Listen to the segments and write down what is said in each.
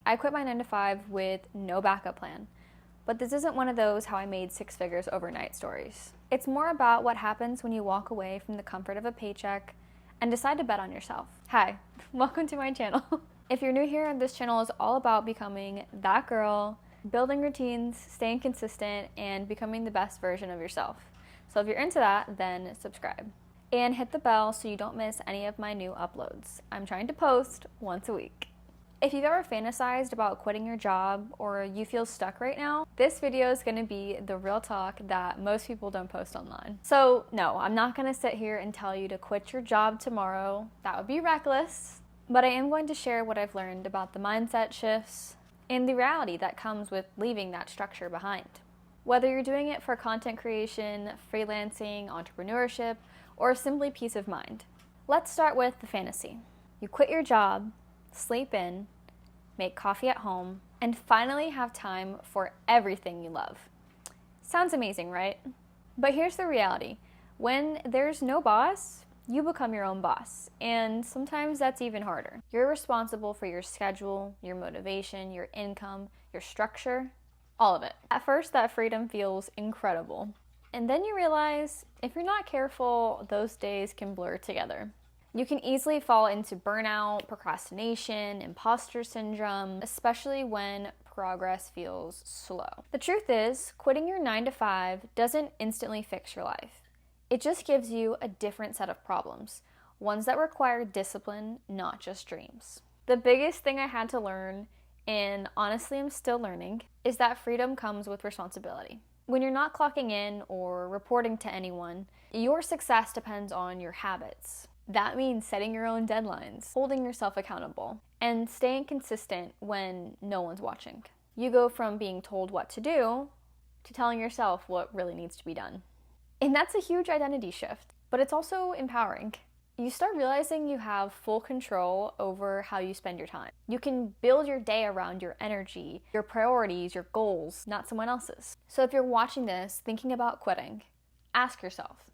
I quit my 9 to 5 with no backup plan. But this isn't one of those how I made 6 figures overnight stories. It's more about what happens when you walk away from the comfort of a paycheck and decide to bet on yourself. Hi, welcome to my channel. If you're new here, this channel is all about becoming that girl, building routines, staying consistent, and becoming the best version of yourself. So if you're into that, then subscribe. And hit the bell so you don't miss any of my new uploads. I'm trying to post once a week. If you've ever fantasized about quitting your job or you feel stuck right now, this video is going to be the real talk that most people don't post online. So no, I'm not going to sit here and tell you to quit your job tomorrow. That would be reckless. But I am going to share what I've learned about the mindset shifts and the reality that comes with leaving that structure behind. Whether you're doing it for content creation, freelancing, entrepreneurship, or simply peace of mind. Let's start with the fantasy. You quit your job, sleep in, make coffee at home, and finally have time for everything you love. Sounds amazing, right? But here's the reality. When there's no boss, you become your own boss, and sometimes that's even harder. You're responsible for your schedule, your motivation, your income, your structure, all of it. At first, that freedom feels incredible. And then you realize, if you're not careful, those days can blur together. You can easily fall into burnout, procrastination, imposter syndrome, especially when progress feels slow. The truth is, quitting your 9 to 5 doesn't instantly fix your life. It just gives you a different set of problems, ones that require discipline, not just dreams. The biggest thing I had to learn, and honestly I'm still learning, is that freedom comes with responsibility. When you're not clocking in or reporting to anyone, your success depends on your habits. That means setting your own deadlines, holding yourself accountable, and staying consistent when no one's watching. You go from being told what to do to telling yourself what really needs to be done. And that's a huge identity shift, but it's also empowering. You start realizing you have full control over how you spend your time. You can build your day around your energy, your priorities, your goals, not someone else's. So if you're watching this, thinking about quitting, ask yourself,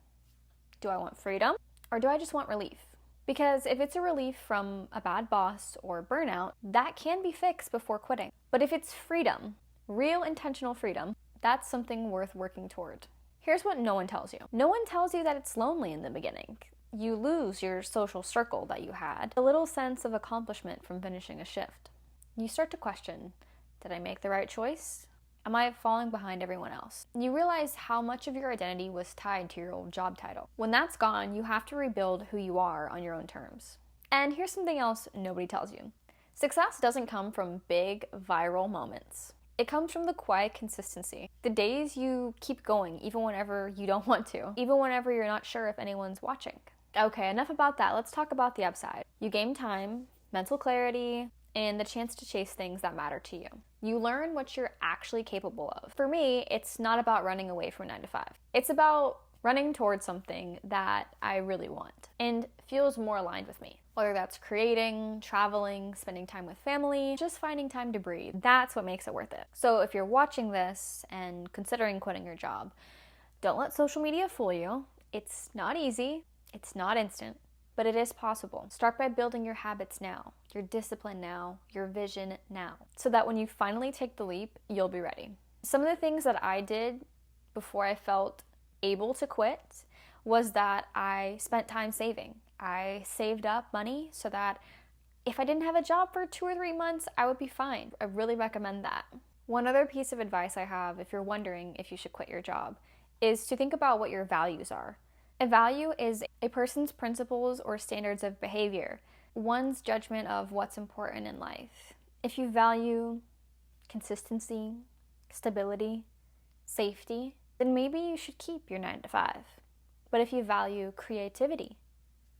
do I want freedom? Or do I just want relief? Because if it's a relief from a bad boss or burnout, that can be fixed before quitting. But if it's freedom, real intentional freedom, that's something worth working toward. Here's what no one tells you. No one tells you that it's lonely in the beginning. You lose your social circle that you had, a little sense of accomplishment from finishing a shift. You start to question, did I make the right choice? Am I falling behind everyone else? You realize how much of your identity was tied to your old job title. When that's gone, you have to rebuild who you are on your own terms. And here's something else nobody tells you. Success doesn't come from big, viral moments. It comes from the quiet consistency. The days you keep going, even whenever you don't want to, even whenever you're not sure if anyone's watching. Okay, enough about that. Let's talk about the upside. You gain time, mental clarity, and the chance to chase things that matter to you. You learn what you're actually capable of. For me, it's not about running away from 9 to 5. It's about running towards something that I really want and feels more aligned with me. Whether that's creating, traveling, spending time with family, just finding time to breathe. That's what makes it worth it. So if you're watching this and considering quitting your job, don't let social media fool you. It's not easy. It's not instant. But it is possible. Start by building your habits now, your discipline now, your vision now, so that when you finally take the leap, you'll be ready. Some of the things that I did before I felt able to quit was that I spent time saving. I saved up money so that if I didn't have a job for 2 or 3 months, I would be fine. I really recommend that. One other piece of advice I have, if you're wondering if you should quit your job, is to think about what your values are. A value is a person's principles or standards of behavior, one's judgment of what's important in life. If you value consistency, stability, safety, then maybe you should keep your 9 to 5. But if you value creativity,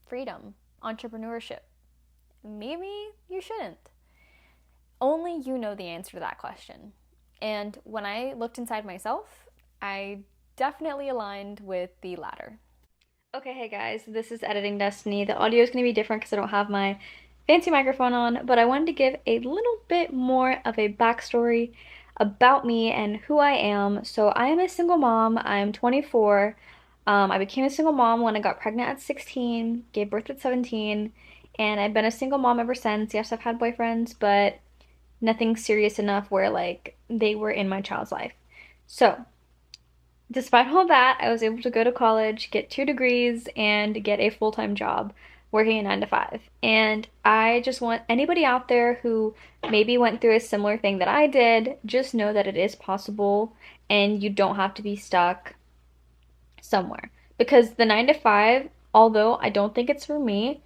freedom, entrepreneurship, maybe you shouldn't. Only you know the answer to that question. And when I looked inside myself, I definitely aligned with the latter. Okay, hey guys, this is Editing Destiny. The audio is going to be different because I don't have my fancy microphone on, but I wanted to give a little bit more of a backstory about me and who I am. So I am a single mom. I'm 24. I became a single mom when I got pregnant at 16, gave birth at 17, and I've been a single mom ever since. Yes, I've had boyfriends, but nothing serious enough where like they were in my child's life. So, despite all that, I was able to go to college, get 2 degrees, and get a full-time job working a 9 to 5. And I just want anybody out there who maybe went through a similar thing that I did, just know that it is possible and you don't have to be stuck somewhere. Because the 9 to 5, although I don't think it's for me,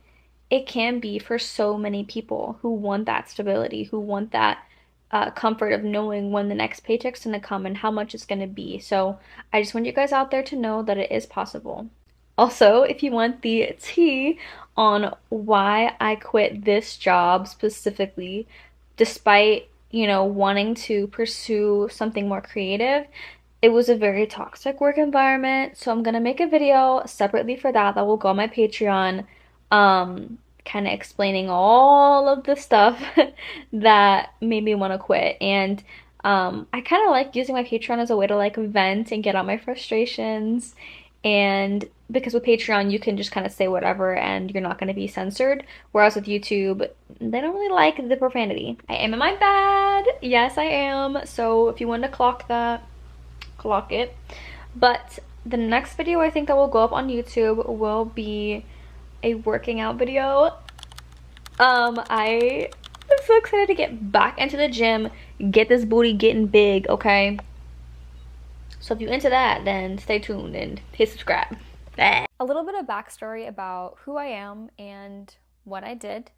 it can be for so many people who want that stability, who want that comfort of knowing when the next paycheck's gonna come and how much it's gonna be. So I just want you guys out there to know that it is possible. Also, if you want the tea on why I quit this job specifically, despite, wanting to pursue something more creative, it was a very toxic work environment. So I'm gonna make a video separately for that that will go on my Patreon, kind of explaining all of the stuff that made me want to quit. And I kind of like using my Patreon as a way to like vent and get out my frustrations. And because with Patreon, you can just kind of say whatever and you're not going to be censored. Whereas with YouTube, they don't really like the profanity. I am in my bed. Yes, I am. So if you want to clock that, clock it. But the next video I think that will go up on YouTube will be a working out video. I am so excited to get back into the gym, get this booty getting big, okay? So if you're into that, then stay tuned and hit subscribe. A little bit of backstory about who I am and what I did.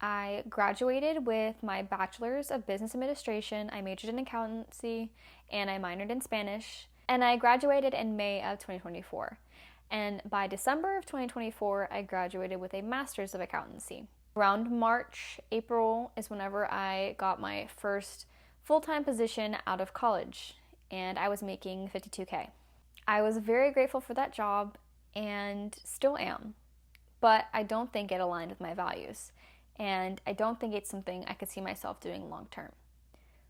I graduated with my bachelor's of business administration. I majored in accountancy and I minored in Spanish. And I graduated in May of 2024. And by December of 2024, I graduated with a master's of accountancy. Around March, April is whenever I got my first full-time position out of college, and I was making $52K. I was very grateful for that job and still am, but I don't think it aligned with my values, and I don't think it's something I could see myself doing long term.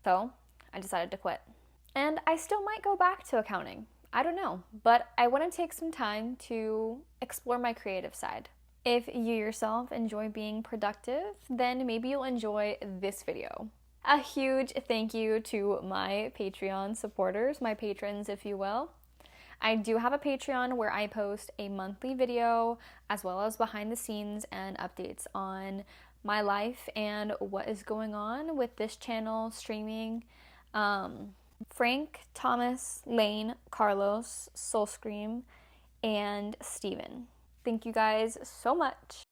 So I decided to quit. And I still might go back to accounting. I don't know, but I want to take some time to explore my creative side. If you yourself enjoy being productive, then maybe you'll enjoy this video. A huge thank you to my Patreon supporters, my patrons, if you will. I do have a Patreon where I post a monthly video as well as behind the scenes and updates on my life and what is going on with this channel streaming. Frank, Thomas, Lane, Carlos, Soulscream, and Steven. Thank you guys so much.